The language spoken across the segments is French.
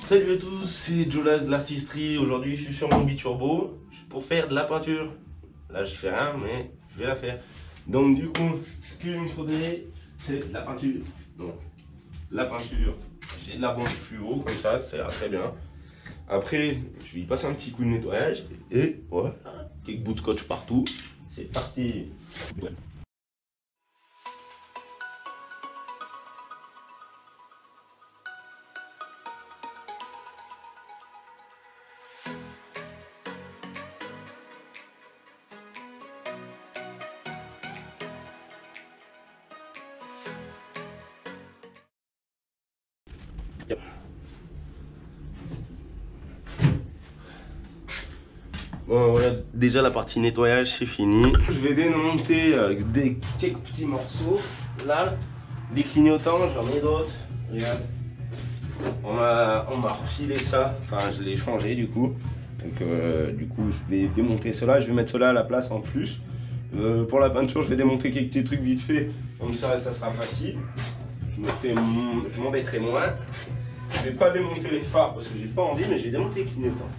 Salut à tous, c'est Jolas de l'artisterie. Aujourd'hui je suis sur mon biturbo pour faire de la peinture. Là je fais rien mais je vais la faire. Donc du coup ce qu'il me faudrait c'est de la peinture. Donc la peinture, j'ai de la bombe fluo comme ça ira très bien. Après je vais y passer un petit coup de nettoyage et voilà, quelques bouts de scotch partout. C'est parti. Bon voilà, déjà la partie nettoyage c'est fini. Je vais démonter quelques petits morceaux. Là, des clignotants, j'en ai d'autres. Regarde. On m'a refilé ça, enfin je l'ai changé du coup. Donc du coup je vais démonter cela, je vais mettre cela à la place en plus. Pour la peinture je vais démonter quelques petits trucs vite fait, comme ça sera facile. Je m'embêterai moins. Je vais pas démonter les phares parce que j'ai pas envie, mais je vais démonter les clignotants.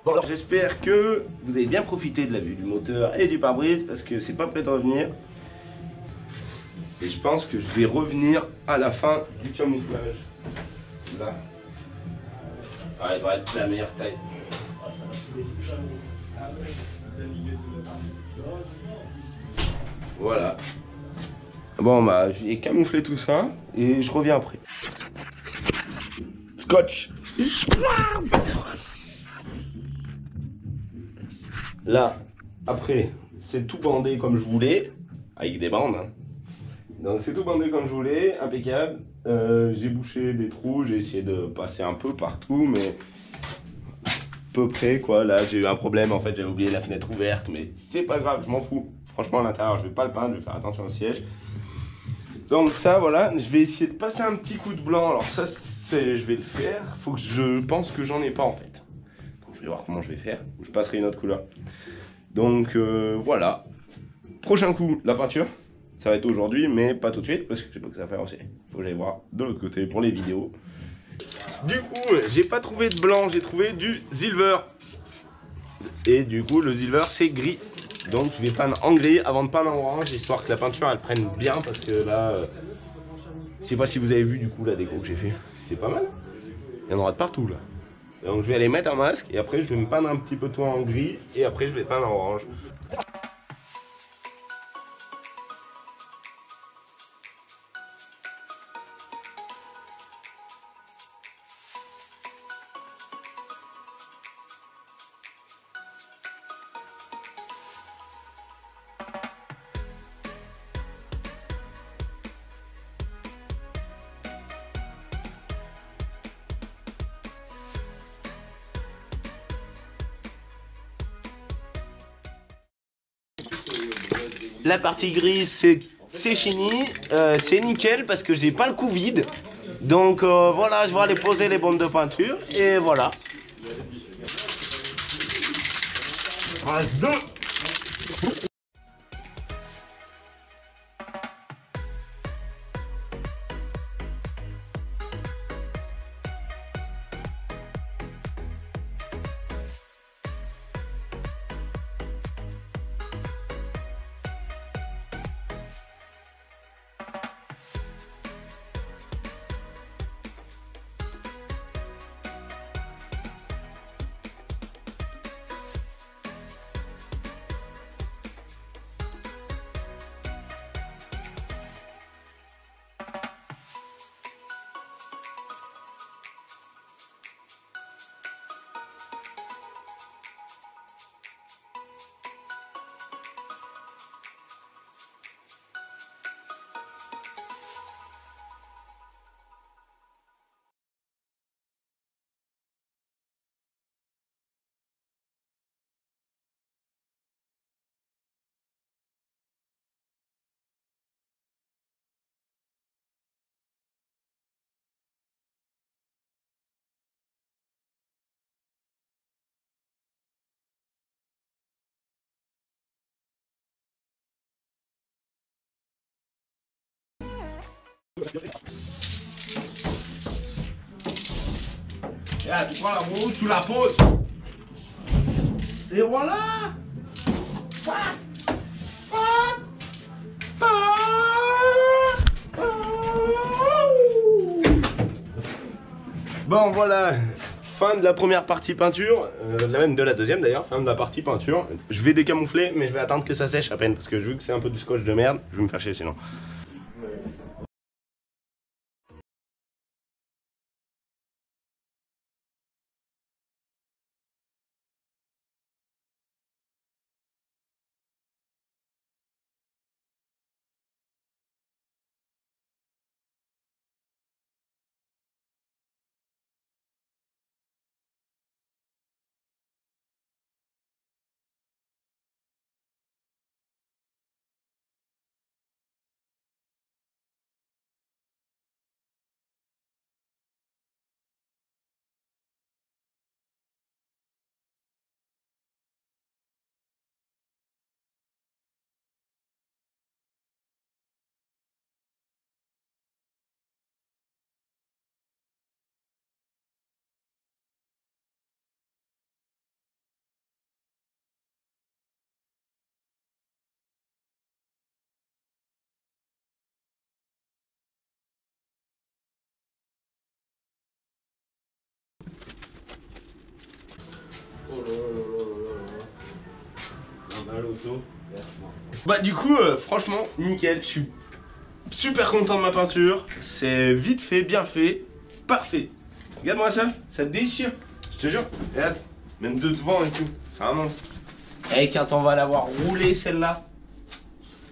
Bon alors j'espère que vous avez bien profité de la vue du moteur et du pare-brise parce que c'est pas prêt de revenir. Et je pense que je vais revenir à la fin du camouflage. Là. Ah, il va être la meilleure taille. Voilà. Bon bah j'ai camouflé tout ça et je reviens après. Scotch. Là, après, c'est tout bandé comme je voulais, avec des bandes. Hein. Donc c'est tout bandé comme je voulais, impeccable. J'ai bouché des trous, j'ai essayé de passer un peu partout, mais à peu près quoi. Là j'ai eu un problème, en fait j'avais oublié la fenêtre ouverte, mais c'est pas grave, je m'en fous. Franchement à l'intérieur, je vais pas le peindre, je vais faire attention au siège. Donc ça voilà, je vais essayer de passer un petit coup de blanc. Alors ça, je vais le faire, faut que je pense que j'en ai pas en fait. Je vais voir comment je vais faire, je passerai une autre couleur. Donc voilà. Prochain coup, la peinture. Ça va être aujourd'hui, mais pas tout de suite, parce que j'ai pas que ça à faire aussi. Faut que j'aille voir de l'autre côté pour les vidéos. Du coup, j'ai pas trouvé de blanc, j'ai trouvé du silver. Et du coup, le silver, c'est gris. Donc je vais peindre en gris avant de peindre en orange, histoire que la peinture, elle prenne bien, parce que là... je sais pas si vous avez vu du coup la déco que j'ai fait. C'est pas mal. Il y en aura de partout là. Donc je vais aller mettre un masque et après je vais me peindre un petit peu tout en gris et après je vais peindre en orange. La partie grise c'est fini, c'est nickel parce que j'ai pas le coup vide. Donc voilà, je vais aller poser les bombes de peinture et voilà. Phase 2. Et là, tu prends la roue, tu la poses. Et voilà. Bon voilà, fin de la première partie peinture, même de la deuxième d'ailleurs, fin de la partie peinture. Je vais décamoufler mais je vais attendre que ça sèche à peine parce que vu que c'est un peu du scotch de merde, je vais me faire chier sinon. Bah du coup franchement nickel, je suis super content de ma peinture, c'est vite fait, bien fait, parfait. Regarde-moi ça, ça te déchire, je te jure, regarde, même de devant et tout, c'est un monstre. Et quand on va l'avoir roulé celle-là,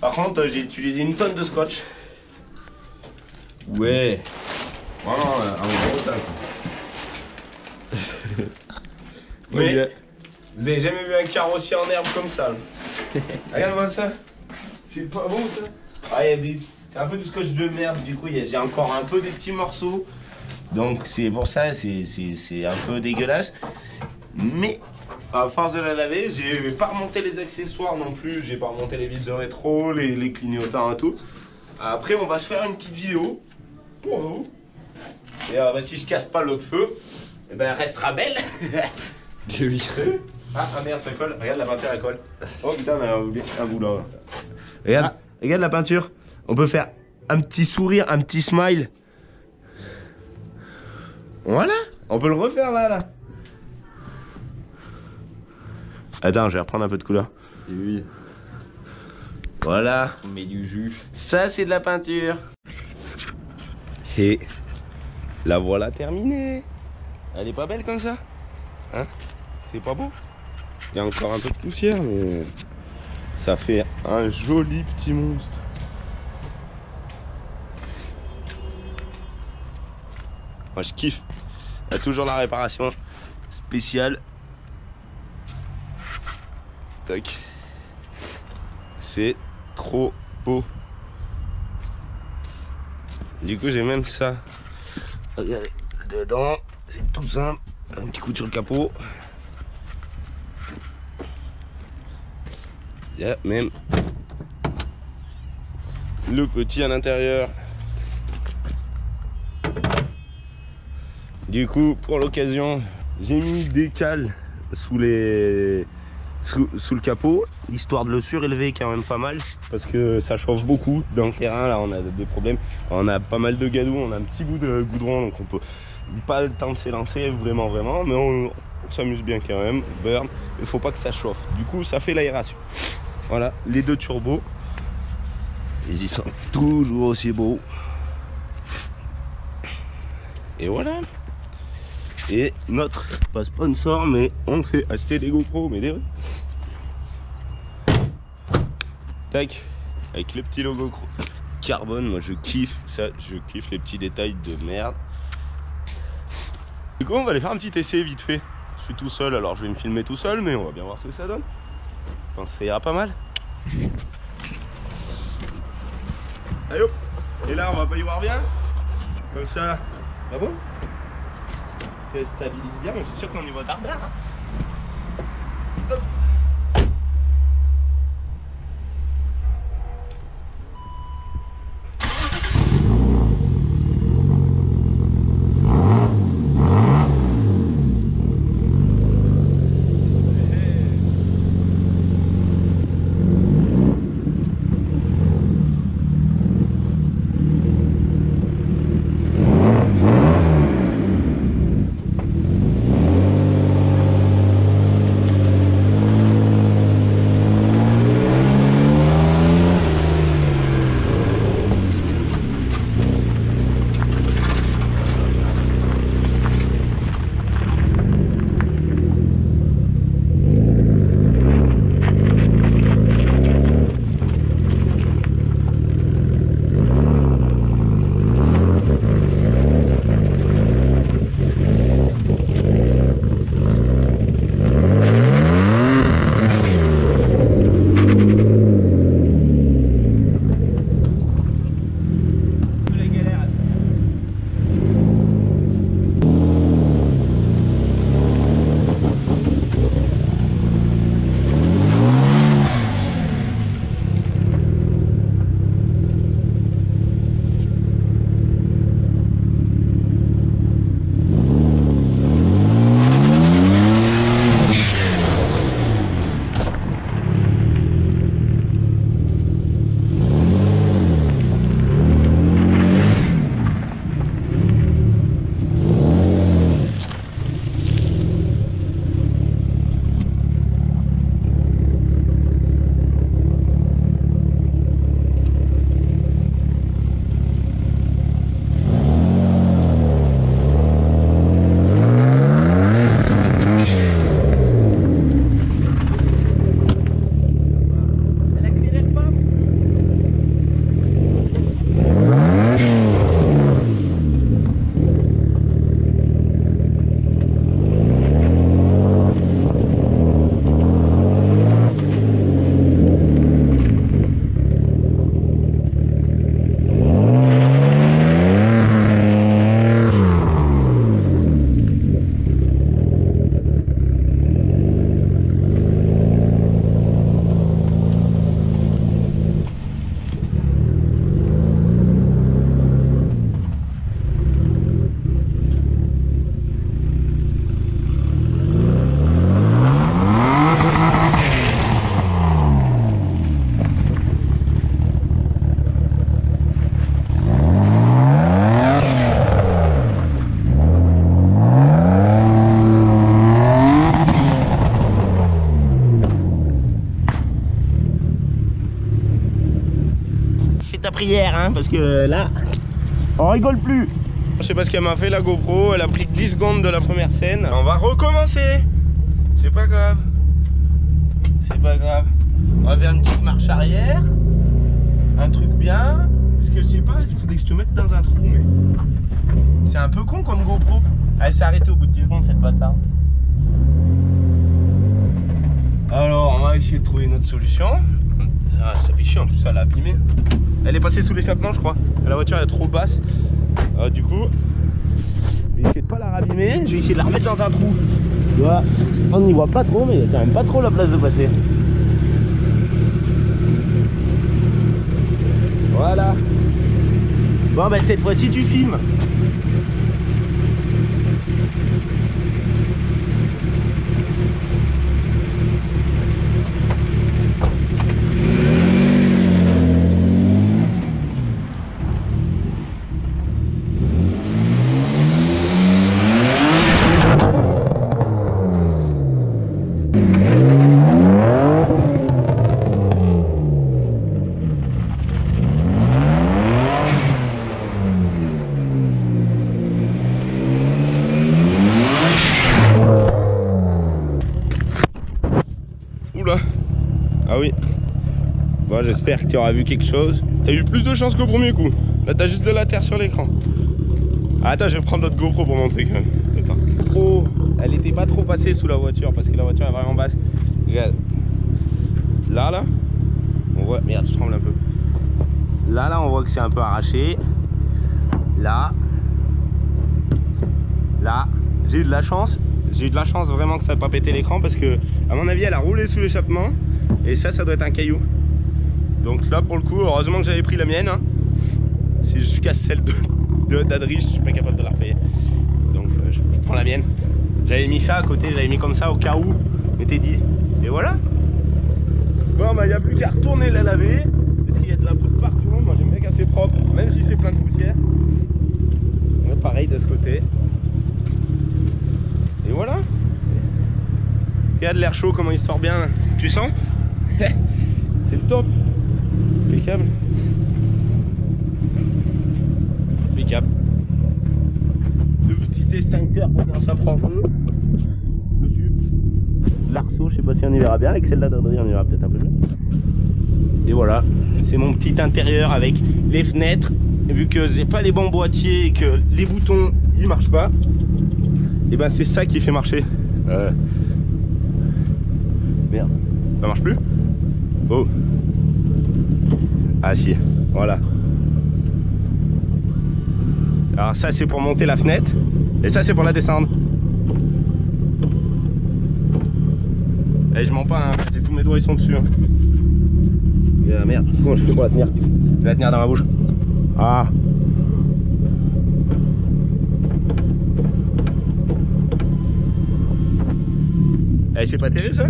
par contre j'ai utilisé une tonne de scotch. Ouais, vraiment un gros tas. Mais vous avez jamais vu un carrossier en herbe comme ça. Regarde-moi ça. C'est pas bon ça. Ah, c'est un peu du scotch de merde, du coup j'ai encore un peu des petits morceaux. Donc c'est pour ça, c'est un peu dégueulasse. Mais à force de la laver, j'ai pas remonté les accessoires non plus. J'ai pas remonté les vis de rétro, les clignotants et tout. Après on va se faire une petite vidéo pour vous. Et bah, si je casse pas l'autre feu, et ben elle restera belle. Oui. Ah merde, ça colle. Regarde la peinture, elle colle. Oh putain, on a oublié un bout là. Regarde, regarde la peinture. On peut faire un petit sourire, un petit smile. Voilà, on peut le refaire là. Attends, je vais reprendre un peu de couleur. Oui. Voilà. On met du jus. Ça, c'est de la peinture. Et la voilà terminée. Elle est pas belle comme ça? Hein? C'est pas beau? Il y a encore un peu de poussière, mais ça fait un joli petit monstre. Moi je kiffe. Il y a toujours la réparation spéciale. Tac. C'est trop beau. Du coup j'ai même ça. Regardez, dedans, c'est tout simple. Un petit coup sur le capot. Il y a même le petit à l'intérieur. Du coup, pour l'occasion, j'ai mis des cales sous le capot, histoire de le surélever quand même pas mal, parce que ça chauffe beaucoup dans le terrain. Là, on a des problèmes. On a pas mal de gadou, on a un petit bout de goudron, donc on peut pas le temps de s'élancer vraiment, mais on s'amuse bien quand même. Burn, il faut pas que ça chauffe. Du coup, ça fait l'aération. Voilà, les deux turbos. Ils y sont toujours aussi beaux. Et voilà. Et notre, pas sponsor, mais on s'est acheté des GoPro, mais des vrais. Tac, avec le petit logo carbone, moi je kiffe ça, je kiffe les petits détails de merde. Du coup, on va aller faire un petit essai vite fait. Je suis tout seul, alors je vais me filmer tout seul, mais on va bien voir ce que ça donne. Je pense que ça ira pas mal. Allez hop. Et là, on va pas y voir bien. Comme ça. Ah bon? Ça stabilise bien, mais je suis sûr qu'on y voit tardard. Hop. hein, parce que là, on rigole plus. Je sais pas ce qu'elle m'a fait la GoPro, elle a pris 10 secondes de la première scène. On va recommencer. C'est pas grave. C'est pas grave. On va faire une petite marche arrière. Un truc bien. Parce que je sais pas, il faudrait que je te mette dans un trou, mais c'est un peu con comme GoPro. Elle s'est arrêtée au bout de 10 secondes cette bâtarde. Alors on va essayer de trouver une autre solution. Ah, ça fait chier, en plus ça l'a abîmé. Elle est passée sous l'échappement je crois. La voiture elle est trop basse. Du coup, je vais essayer de pas la rabîmer. Je vais essayer de la remettre dans un trou. Tu vois, on n'y voit pas trop, mais il y a quand même pas trop la place de passer. Voilà. Bon bah cette fois-ci tu filmes. Ah oui. Bon, j'espère que tu auras vu quelque chose. T'as eu plus de chance qu'au premier coup. Là t'as juste de la terre sur l'écran. Ah, attends, je vais prendre notre GoPro pour montrer quand même. Attends. GoPro, elle était pas trop passée sous la voiture parce que la voiture est vraiment basse. Regarde. Là, on voit. Merde, je tremble un peu. Là, on voit que c'est un peu arraché. Là. J'ai eu de la chance. J'ai eu de la chance vraiment que ça n'a pas pété l'écran parce que, à mon avis, elle a roulé sous l'échappement. Et ça doit être un caillou. Donc là, pour le coup, heureusement que j'avais pris la mienne. Hein. Si je casse celle d'Adri, je suis pas capable de la repayer. Donc je prends la mienne. J'avais mis ça à côté, j'avais mis comme ça au cas où. Mais t'es dit. Et voilà. Bon, bah, il n'y a plus qu'à retourner la laver. Parce qu'il y a de la poudre partout. Moi, j'aime bien qu'elle soit propre, même si c'est plein de poussière. Ouais, pareil de ce côté. Et voilà. Regarde l'air chaud, comment il sort bien. Tu sens? C'est le top. Impeccable. Impeccable. Le petit extincteur pour quand ça prend feu. Dessus. L'arceau, je sais pas si on y verra bien. Avec celle-là d'Adrien, on y verra peut-être un peu mieux. Et voilà. C'est mon petit intérieur avec les fenêtres. Et vu que j'ai pas les bons boîtiers et que les boutons ils marchent pas, et ben c'est ça qui fait marcher. Merde. Ça marche plus? Oh. Ah si, voilà. Alors ça c'est pour monter la fenêtre. Et ça c'est pour la descendre. Et je mens pas, hein. Tous mes doigts ils sont dessus. Hein. Et merde, comment je fais pour la tenir? Je vais la tenir dans ma bouche. Ah. Eh, c'est pas terrible ça?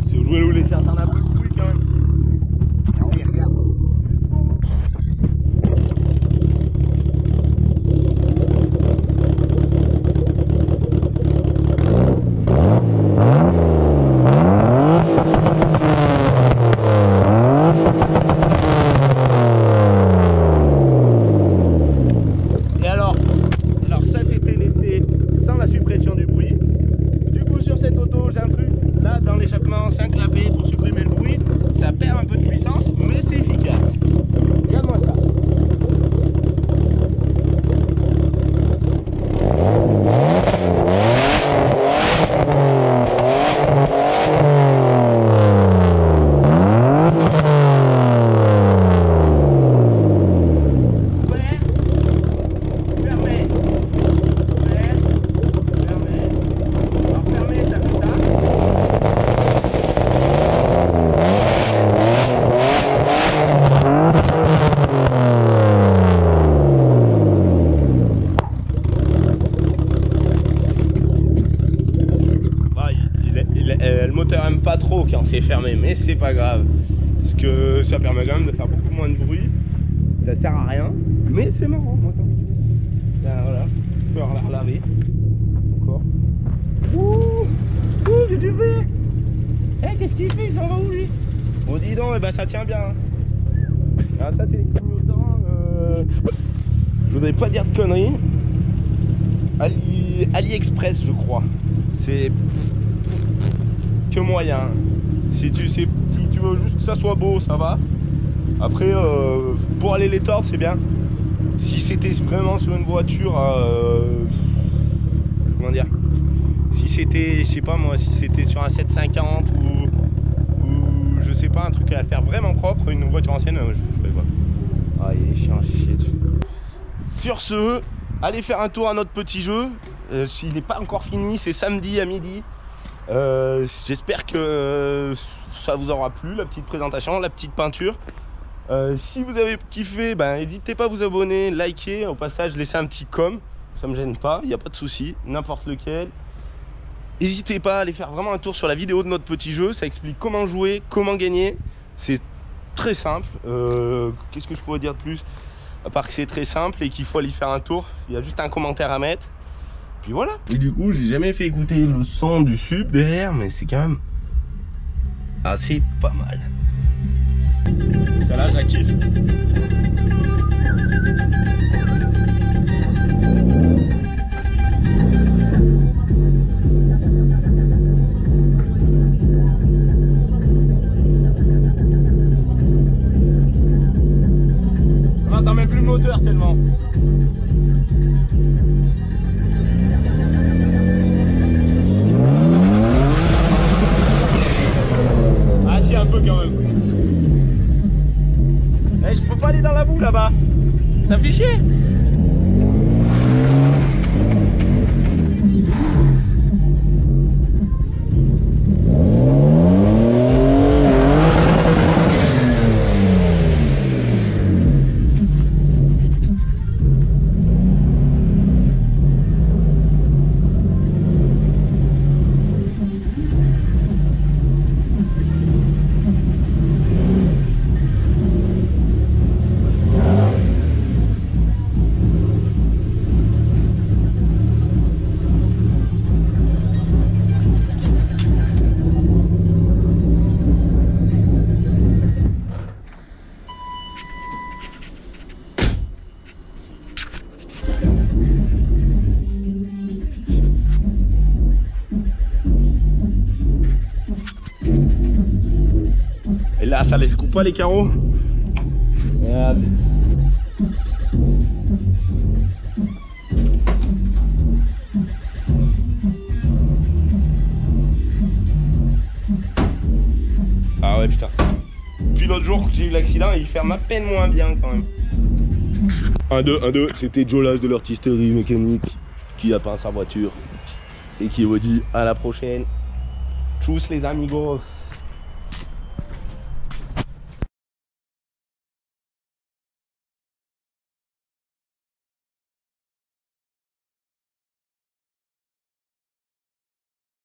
Si vous jouez vous laisser entendre un peu de bruit quand même. Ah oui, regarde. Et alors ça c'était laissé sans la suppression du bruit. Du coup sur cette auto j'ai un truc là dans l'échappement, c'est un clapet pour supprimer le bruit. Ça perd un peu de puissance mais c'est efficace. Regarde-moi ça. Le moteur aime pas trop quand c'est fermé, mais c'est pas grave parce que ça permet quand même de faire beaucoup moins de bruit. Ça sert à rien, mais c'est marrant. Moi, ben, voilà, je peux la relaver encore. Ouh, qu'est-ce que tu fais? Eh, qu'est-ce qu'il fait? Il s'en va où lui? Bon, dis donc, eh ben, ça tient bien. Alors ça c'est les clignotants, je voudrais pas dire de conneries. AliExpress je crois. C'est que moyen. Si tu veux juste que ça soit beau, ça va. Après, pour aller les tordre, c'est bien. Si c'était vraiment sur une voiture, comment dire, si c'était, je sais pas moi, si c'était sur un 750 ou je sais pas, un truc à faire vraiment propre, une voiture ancienne, je ferais pas. Ah, il est chiant à chier dessus. Sur ce, allez faire un tour à notre petit jeu. S'il n'est pas encore fini, c'est samedi à midi. J'espère que ça vous aura plu, la petite présentation, la petite peinture. Si vous avez kiffé, n'hésitez pas à vous abonner, liker, au passage laissez un petit com, ça me gêne pas, il n'y a pas de souci, n'importe lequel. N'hésitez pas à aller faire vraiment un tour sur la vidéo de notre petit jeu, ça explique comment jouer, comment gagner, c'est très simple. Qu'est-ce que je pourrais dire de plus, à part que c'est très simple et qu'il faut aller faire un tour, il y a juste un commentaire à mettre, puis voilà. Et du coup j'ai jamais fait écouter le son du sub derrière, mais c'est quand même assez pas mal. Celle-là, je la kiffe. On n'entend même plus le moteur tellement. Ah si, un peu quand même. Eh, je peux pas aller dans la boue là-bas. Ça me fait chier. Et là, ça les coupe pas les carreaux. Regarde. Ah ouais putain. Puis l'autre jour que j'ai eu l'accident, il ferme à peine moins bien quand même. 1-2, c'était Jolas de l'artisterie mécanique qui a peint sa voiture et qui vous dit à la prochaine. Tchuss les amigos.